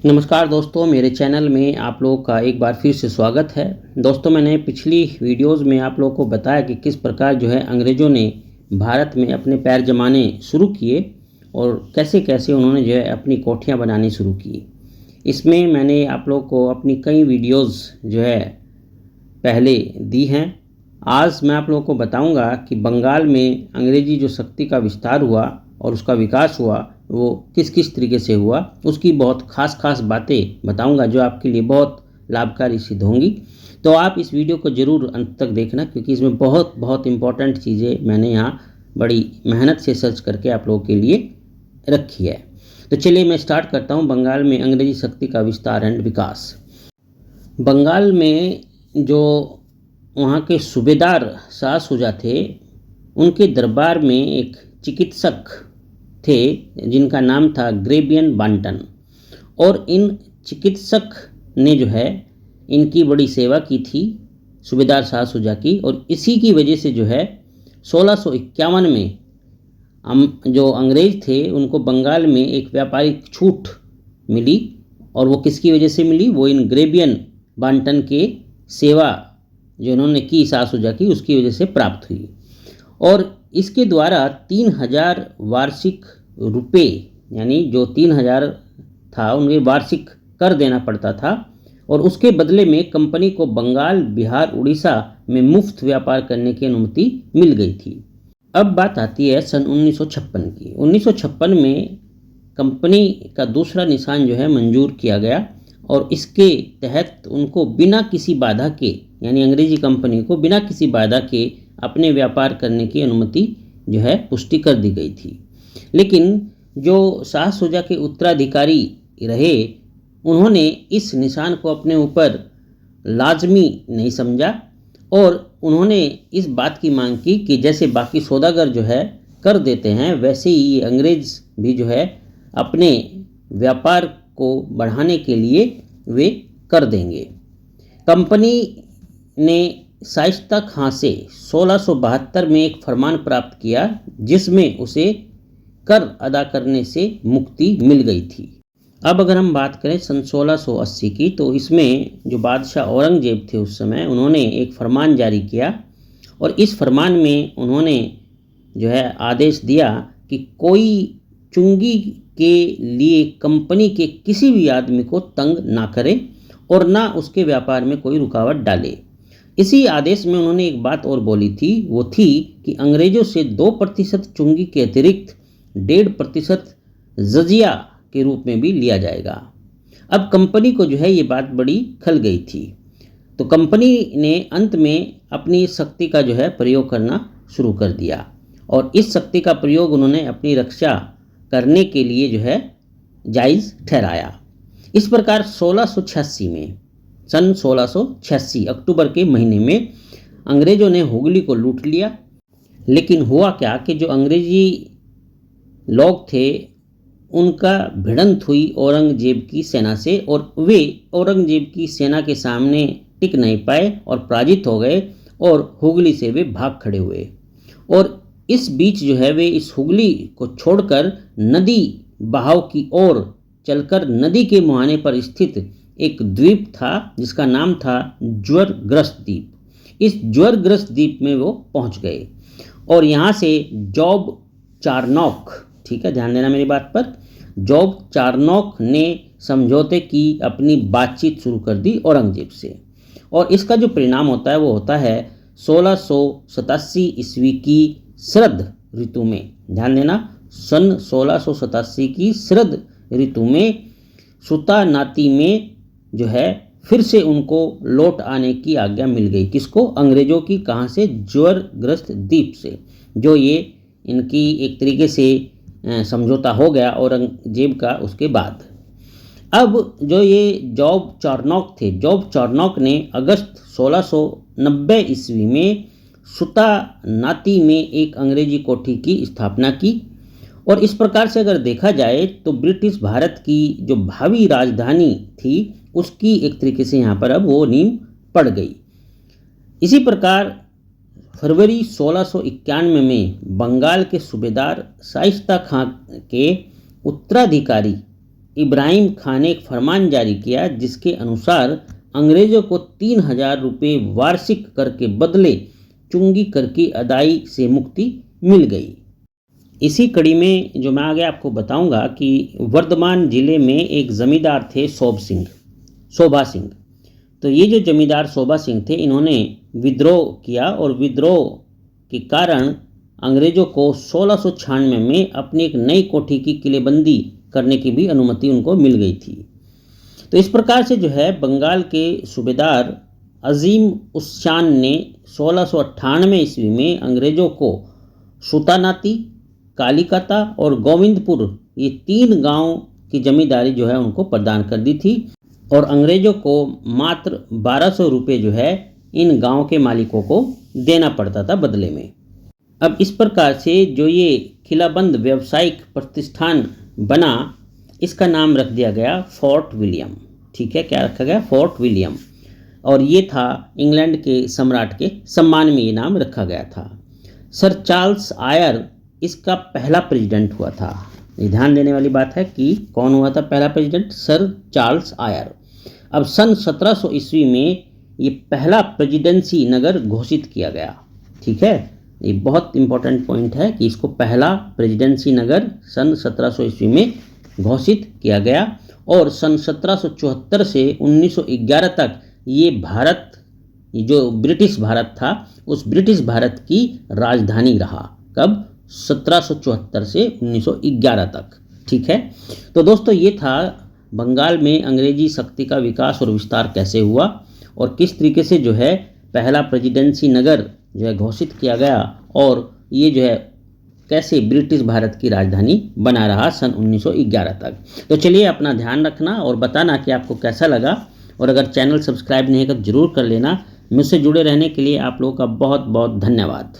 नमस्कार दोस्तों, मेरे चैनल में आप लोगों का एक बार फिर से स्वागत है। दोस्तों, मैंने पिछली वीडियोस में आप लोगों को बताया कि किस प्रकार जो है अंग्रेज़ों ने भारत में अपने पैर जमाने शुरू किए और कैसे कैसे उन्होंने जो है अपनी कोठियाँ बनानी शुरू की। इसमें मैंने आप लोगों को अपनी कई वीडियोस जो है पहले दी हैं। आज मैं आप लोगों को बताऊंगा कि बंगाल में अंग्रेज़ी जो शक्ति का विस्तार हुआ और उसका विकास हुआ वो किस किस तरीके से हुआ, उसकी बहुत खास बातें बताऊंगा जो आपके लिए बहुत लाभकारी सिद्ध होंगी। तो आप इस वीडियो को ज़रूर अंत तक देखना, क्योंकि इसमें बहुत इम्पॉर्टेंट चीज़ें मैंने यहाँ बड़ी मेहनत से सर्च करके आप लोगों के लिए रखी है। तो चलिए मैं स्टार्ट करता हूँ। बंगाल में अंग्रेजी शक्ति का विस्तार एंड विकास। बंगाल में जो वहाँ के सूबेदार शाह शुजा थे, उनके दरबार में एक चिकित्सक थे जिनका नाम था ग्रेबियन बांटन, और इन चिकित्सक ने जो है इनकी बड़ी सेवा की थी सूबेदार शाह शुजा की। और इसी की वजह से जो है 1651 में जो अंग्रेज़ थे उनको बंगाल में एक व्यापारिक छूट मिली। और वो किसकी वजह से मिली? वो इन ग्रेबियन बांटन के सेवा जो इन्होंने की शाह शुजा की, उसकी वजह से प्राप्त हुई। और इसके द्वारा 3000 वार्षिक रुपए, यानी जो 3000 था उन्हें वार्षिक कर देना पड़ता था, और उसके बदले में कंपनी को बंगाल, बिहार, उड़ीसा में मुफ्त व्यापार करने की अनुमति मिल गई थी। अब बात आती है सन 1956 की। 1956 में कंपनी का दूसरा निशान जो है मंजूर किया गया, और इसके तहत उनको बिना किसी बाधा के, यानी अंग्रेजी कंपनी को बिना किसी बाधा के अपने व्यापार करने की अनुमति जो है पुष्टि कर दी गई थी। लेकिन जो शाह शुजा के उत्तराधिकारी रहे, उन्होंने इस निशान को अपने ऊपर लाजमी नहीं समझा, और उन्होंने इस बात की मांग की कि जैसे बाकी सौदागर जो है कर देते हैं, वैसे ही ये अंग्रेज़ भी जो है अपने व्यापार को बढ़ाने के लिए वे कर देंगे। कंपनी ने शाइस्ता खां से 1672 में एक फरमान प्राप्त किया, जिसमें उसे कर अदा करने से मुक्ति मिल गई थी। अब अगर हम बात करें सन 1680 की, तो इसमें जो बादशाह औरंगजेब थे उस समय, उन्होंने एक फरमान जारी किया, और इस फरमान में उन्होंने जो है आदेश दिया कि कोई चुंगी के लिए कंपनी के किसी भी आदमी को तंग ना करे और ना उसके व्यापार में कोई रुकावट डाले। इसी आदेश में उन्होंने एक बात और बोली थी, वो थी कि अंग्रेजों से 2% चुंगी के अतिरिक्त 1.5% जजिया के रूप में भी लिया जाएगा। अब कंपनी को जो है ये बात बड़ी खल गई थी, तो कंपनी ने अंत में अपनी शक्ति का जो है प्रयोग करना शुरू कर दिया, और इस शक्ति का प्रयोग उन्होंने अपनी रक्षा करने के लिए जो है जायज़ ठहराया। इस प्रकार 1686 में, सन 1686 अक्टूबर के महीने में अंग्रेज़ों ने हुगली को लूट लिया। लेकिन हुआ क्या कि जो अंग्रेजी लोग थे उनका भिड़ंत हुई औरंगजेब की सेना से, और वे औरंगजेब की सेना के सामने टिक नहीं पाए और पराजित हो गए, और हुगली से वे भाग खड़े हुए। और इस बीच जो है वे इस हुगली को छोड़कर नदी बहाव की ओर चलकर नदी के मुहाने पर स्थित एक द्वीप था जिसका नाम था ज्वरग्रस्त द्वीप। इस ज्वरग्रस्त द्वीप में वो पहुंच गए, और यहाँ से जॉब चारनॉक, ठीक है ध्यान देना मेरी बात पर, जॉब चारनॉक ने समझौते की अपनी बातचीत शुरू कर दी औरंगजेब से। और इसका जो परिणाम होता है वो होता है 1687 ईस्वी की शरद ऋतु में, ध्यान देना, सन 1687 की शरद ऋतु में सुता नाती में जो है फिर से उनको लौट आने की आज्ञा मिल गई। किसको? अंग्रेजों की। कहाँ से? ज्वरग्रस्त द्वीप से, जो ये इनकी एक तरीके से समझौता हो गया औरंगजेब का उसके बाद। अब जो ये जॉब चारनॉक थे, जॉब चारनॉक ने अगस्त 1690 ईस्वी में सुता नाती में एक अंग्रेजी कोठी की स्थापना की। और इस प्रकार से अगर देखा जाए तो ब्रिटिश भारत की जो भावी राजधानी थी उसकी एक तरीके से यहाँ पर अब वो नींव पड़ गई। इसी प्रकार फरवरी 1691 में बंगाल के सूबेदार शाइस्ता खां के उत्तराधिकारी इब्राहिम खान ने एक फरमान जारी किया जिसके अनुसार अंग्रेज़ों को 3,000 रुपये वार्षिक कर के बदले चुंगी कर की अदाई से मुक्ति मिल गई। इसी कड़ी में जो मैं आगे आपको बताऊंगा कि वर्धमान जिले में एक ज़मींदार थे शोभा सिंह। तो ये जो जमींदार शोभा सिंह थे, इन्होंने विद्रोह किया और विद्रोह के कारण अंग्रेज़ों को 1696 में अपनी एक नई कोठी की किलेबंदी करने की भी अनुमति उनको मिल गई थी। तो इस प्रकार से जो है बंगाल के सूबेदार अजीम उस शान ने 1698 ईस्वी में अंग्रेज़ों को सुतानाती, कालिकता और गोविंदपुर, ये 3 गांव की जमींदारी जो है उनको प्रदान कर दी थी और अंग्रेज़ों को मात्र 1200 रुपये जो है इन गांव के मालिकों को देना पड़ता था बदले में। अब इस प्रकार से जो ये किलाबंद व्यावसायिक प्रतिष्ठान बना, इसका नाम रख दिया गया फोर्ट विलियम। ठीक है, क्या रखा गया? Fort William. और ये था इंग्लैंड के सम्राट के सम्मान में ये नाम रखा गया था। सर चार्ल्स आयर इसका पहला प्रेसिडेंट हुआ था। ये ध्यान देने वाली बात है कि कौन हुआ था पहला प्रेसिडेंट? Sir Charles Eyre. अब सन 1700 ईस्वी में ये पहला प्रेसिडेंसी नगर घोषित किया गया। ठीक है, ये बहुत इंपॉर्टेंट पॉइंट है कि इसको पहला प्रेसिडेंसी नगर सन 1700 ईस्वी में घोषित किया गया और सन 1774 से 1911 तक ये भारत, जो ब्रिटिश भारत था, उस ब्रिटिश भारत की राजधानी रहा। कब? 1774 से 1911 तक। ठीक है, तो दोस्तों ये था बंगाल में अंग्रेजी शक्ति का विकास और विस्तार कैसे हुआ और किस तरीके से जो है पहला प्रेसिडेंसी नगर जो है घोषित किया गया और ये जो है कैसे ब्रिटिश भारत की राजधानी बना रहा सन 1911 तक। तो चलिए, अपना ध्यान रखना और बताना कि आपको कैसा लगा, और अगर चैनल सब्सक्राइब नहीं है तो जरूर कर लेना। मुझसे जुड़े रहने के लिए आप लोगों का बहुत बहुत धन्यवाद।